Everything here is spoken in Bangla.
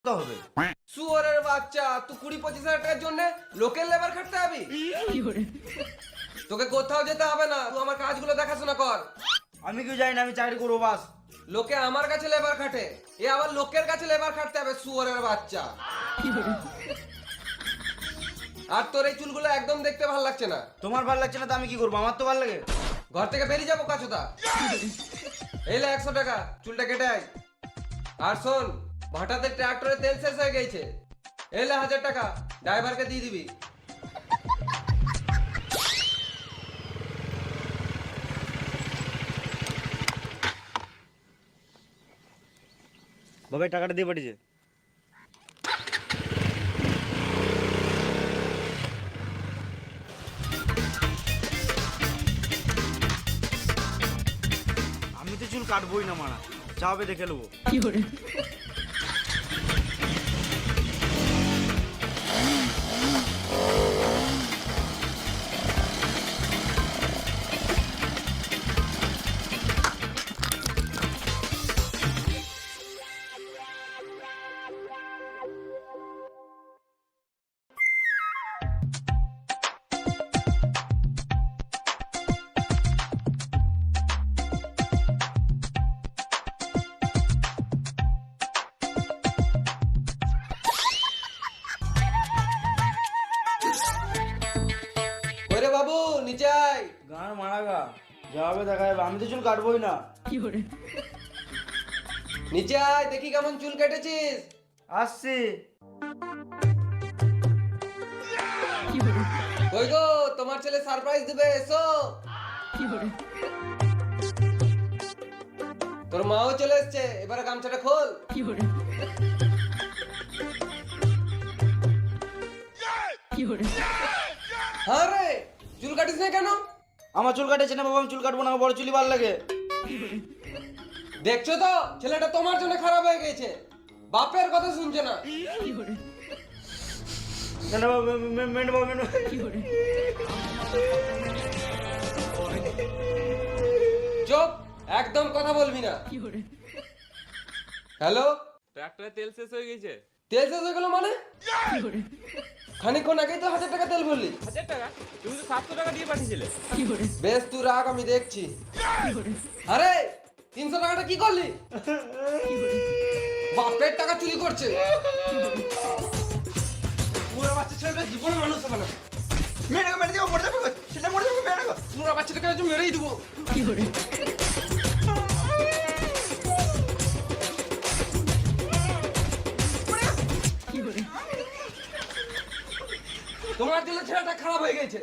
হবে। শুয়োরের বাচ্চা, তুই 20-25 হাজার টাকার জন্য লোকের লেবার খাটতে হবে? তোকে কোথাও যেতে হবে না, তুই আমার কাজগুলো দেখাশোনা কর। আমি কি জানি না, আমি চাকরি করবো বাস। লোকে আমার কাছে লেবার খাটে, এ আবার লোকের কাছে লেবার খাটতে হবে, শুয়োরের বাচ্চা। আর তোর এই চুলগুলো একদম দেখতে ভালো লাগছে না। তোমার ভালো লাগছে না তো আমি কি করবো, আমার তো ভালো লাগে। ঘর থেকে বেরিয়ে যাবো কাছুদা। এই লে 100 টাকা, চুলটা কেটে আয়। আর শোন, ভাটাতে ট্রাক্টরে তেল শেষ হয়ে গেছে, এই লে 1000 টাকা, ড্রাইভারকে দিয়ে দিবি। বাবা টাকাটা দিয়ে পাঠিয়েছে। আমি তো চুল কাটবোই না মারা, যা হবে দেখে নেবো। ওরে বাবু, নিচে আয়। গান মারা গা, যা হবে দেখা যাবে, আমি তো চুল কাটবোই না। নিচে আয়, দেখি কেমন চুল কেটেছিস। আসছি। কই গো, তোমার ছেলে সারপ্রাইজ দিবে, এসো। তোর মাও চলে এসছে, এবারে গামছাটা খোল। হ্যাঁ রে, চুল কাটিস না কেন? আমার চুল কাটেছে না বাবা, আমি চুল কাটবো না, আমার বড় চুলই ভালো লাগে। দেখছো তো, ছেলেটা তোমার জন্য খারাপ হয়ে গেছে, বাপের কথা শুনছে না। না না বাবা, মেন বাবা, মেন। চুপ, একদম কথা বলবি না। হ্যালো, ট্রাক্টরে তেল শেষ হয়ে গেছে। তেল শেষ হয়ে গেল মানে? খানিকক্ষণ আগেই তো 1000 টাকা তেল ভরলি। 1000 টাকা? তুমি তো 700 টাকা দিয়ে পাঠিয়েছিলে। বেশ, তুই রাখ, আমি দেখছি। আরে 300 টাকাটা কি করলি? বাপের টাকা চুরি করছে। পুরো বাচ্চা ছেলেটা জীবনে মানুষ হবে না। মেরে মেরে দিও, মরে যাবে, সেটা মরে যাবে, মেরে গো। পুরো বাচ্চাটাকে আজ মেরেই দেবো। তোমার জন্য ছেলেটা খারাপ হয়ে গেছে।